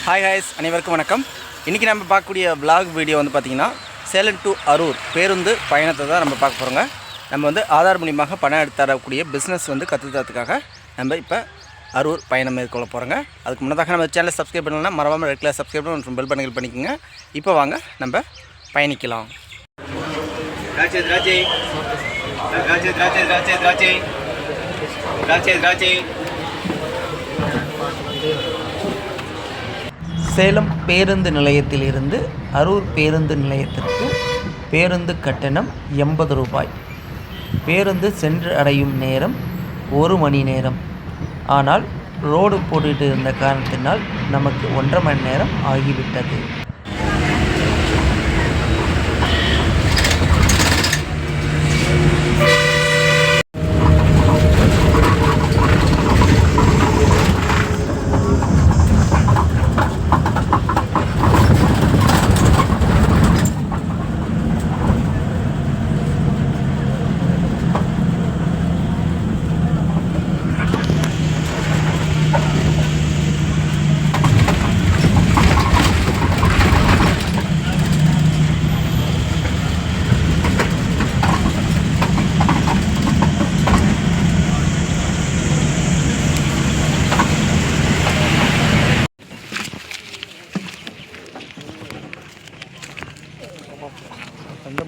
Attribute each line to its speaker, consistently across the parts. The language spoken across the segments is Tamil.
Speaker 1: ஹாய் ஹாய்ஸ் அனைவருக்கும் வணக்கம். இன்றைக்கி நம்ம பார்க்கக்கூடிய vlog வீடியோ வந்து பார்த்திங்கன்னா சேலம் டு அரூர் பேருந்து பயணத்தை தான் நம்ம பார்க்க போகிறோங்க. நம்ம வந்து ஆதார் மூலியமாக பணம் எடுத்து தரக்கூடிய பிஸ்னஸ் வந்து கற்றுத்தரத்துக்காக நம்ம இப்போ அரூர் பயணம் மேற்கொள்ள போகிறோங்க. அதுக்கு முன்னதாக நம்ம சேனலை சப்ஸ்கிரைப் பண்ணலாம், மறக்காமல் ரெகுலர் சப்ஸ்கிரைப் பண்ணி பெல் பட்டனை பண்ணிக்கோங்க. இப்போ வாங்க நம்ம பயணிக்கலாம். சேலம் பேருந்து நிலையத்திலிருந்து அரூர் பேருந்து நிலையத்திற்கு பேருந்து கட்டணம் 80 ரூபாய். பேருந்து சென்று அடையும் நேரம் 1 மணி நேரம். ஆனால் ரோடு போட்டுட்டு இருந்த காரணத்தினால் நமக்கு 1.5 மணி நேரம் ஆகிவிட்டது.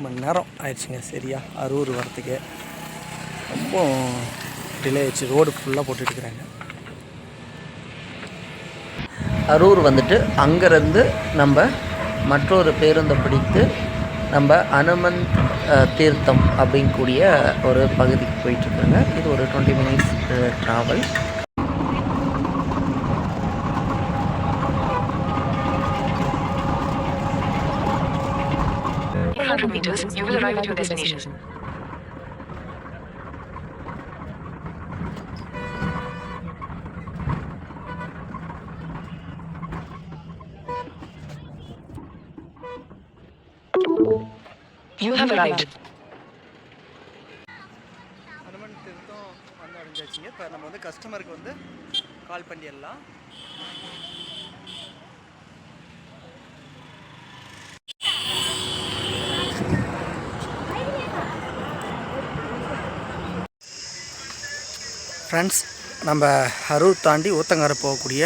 Speaker 1: மணி நேரம் ஆயிடுச்சுங்க சரியா அரூர் வரத்துக்கு. ரொம்ப டிலே ஆயிடுச்சு, ரோடு ஃபுல்லாக போட்டுட்டுருக்குறாங்க. அரூர் வந்துட்டு அங்கேருந்து நம்ம மற்றொரு பேருந்தை பிடித்து நம்ம அனுமந்த் தீர்த்தம் அப்படிங்கக்கூடிய ஒரு பகுதிக்கு போயிட்டுருக்குறோங்க. இது ஒரு 20 minutes travel.
Speaker 2: meters, you will arrive at your destination. You have arrived.
Speaker 1: Hanuman திருத்தம் வந்து அடைஞ்சாச்சுங்க. இப்போ நம்ம வந்து கஸ்டமருக்கு வந்து கால் பண்ணிடலாம். ஃப்ரெண்ட்ஸ், நம்ம அரூர் தாண்டி ஊத்தங்கரை போகக்கூடிய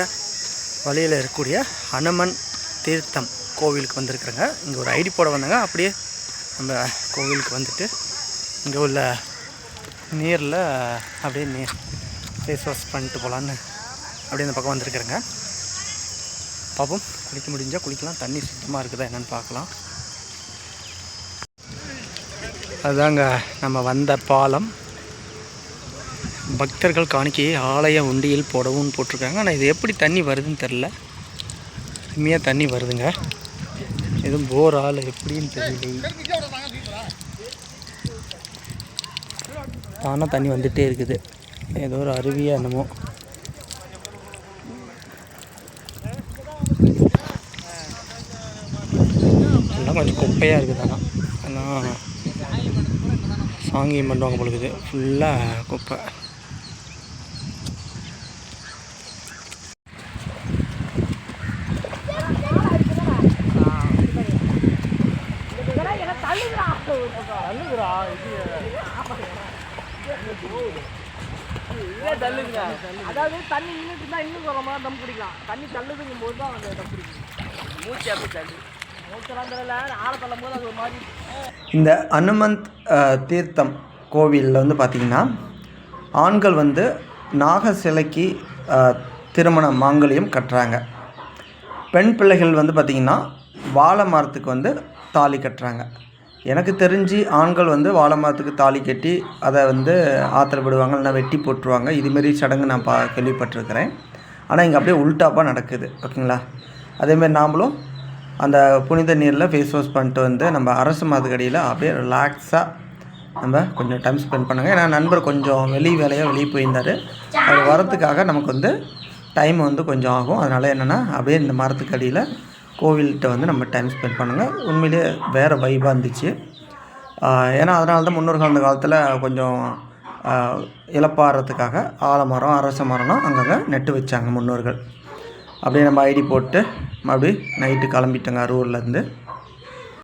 Speaker 1: வழியில் இருக்கக்கூடிய ஹனுமன் தீர்த்தம் கோவிலுக்கு வந்திருக்குறேங்க. இங்கே ஒரு ஐடி போட வந்தாங்க. அப்படியே நம்ம கோவிலுக்கு வந்துட்டு இங்கே உள்ள நீரில் அப்படியே ஃபேஸ் வாஷ் பண்ணிட்டு போகலான்னு அப்படியே இந்த பக்கம் வந்திருக்குறேங்க. பார்ப்போம், குளிக்க முடிஞ்சால் குளிக்கலாம். தண்ணி சுத்தமாக இருக்குதா என்னென்னு பார்க்கலாம். அதுதாங்க நம்ம வந்த பாலம். பக்தர்கள் காணிக்கையை ஆலய உண்டியில் போடவும் போட்டிருக்காங்க. ஆனால் இது எப்படி தண்ணி வருதுன்னு தெரில. கம்மியாக தண்ணி வருதுங்க. எதுவும் போர் ஆள் எப்படின்னு தெரியல. தானாக தண்ணி வந்துகிட்டே இருக்குது. ஏதோ ஒரு அருவியாக என்னமோ. எல்லாம் கொஞ்சம் குப்பையாக இருக்குது. ஆனால் சாங்கியம் பண்ணுவாங்க பொழுது ஃபுல்லாக குப்பை.
Speaker 3: அதாவது தண்ணி நின்றுட்டு இருந்தால் இன்னும் குறமா தம் பிடிக்கலாம். தண்ணி தள்ளுதுங்கும் போது தான் அந்த தம் பிடிக்கும். மூச்சு அப்படி தள்ளி மூச்சலாந்தில் ஆழ தள்ளும் போது அது ஒரு மாதிரி.
Speaker 1: இந்த அனுமந்த் தீர்த்தம் கோவிலில் வந்து பார்த்திங்கன்னா ஆண்கள் வந்து நாக சிலைக்கு திருமண மாங்கல்யம் கட்டுறாங்க. பெண் பிள்ளைகள் வந்து பார்த்திங்கன்னா வாழை மரத்துக்கு வந்து தாலி கட்டுறாங்க. எனக்கு தெரிஞ்சு ஆண்கள் வந்து வாழை மரத்துக்கு தாலி கட்டி அதை வந்து ஆத்திர விடுவாங்க, இல்லைனா வெட்டி போட்டுருவாங்க. இதுமாரி சடங்கு நான் கேள்விப்பட்டிருக்கிறேன். ஆனால் இங்கே அப்படியே உல்டாப்பாக நடக்குது. ஓகேங்களா? அதேமாரி நாமளும் அந்த புனித நீரில் ஃபேஸ் வாஷ் பண்ணிட்டு வந்து நம்ம அரசு மரத்துக்கடியில் அப்படியே ரிலாக்ஸாக நம்ம கொஞ்சம் டைம் ஸ்பெண்ட் பண்ணுங்கள். ஏன்னா நண்பர் கொஞ்சம் வேலையாக வெளியே போயிருந்தார். அவர் வரத்துக்காக நமக்கு வந்து டைம் வந்து கொஞ்சம் ஆகும். அதனால் என்னென்னா அப்படியே இந்த மரத்துக்கடியில் கோவில்கிட்ட வந்து நம்ம டைம் ஸ்பெண்ட் பண்ணுங்கள். உண்மையிலே வேறு வைபாக இருந்துச்சு. ஏன்னா அதனால தான் முன்னோர்கள் அந்த காலத்தில் கொஞ்சம் இழப்பாடுறதுக்காக ஆலமரம் அரச மரம்லாம் அங்கங்கே நட்டு வச்சாங்க முன்னோர்கள். அப்படியே நம்ம ஐடி போட்டு மறுபடியும் நைட்டு கிளம்பிட்டோங்க அரூர்லேருந்து.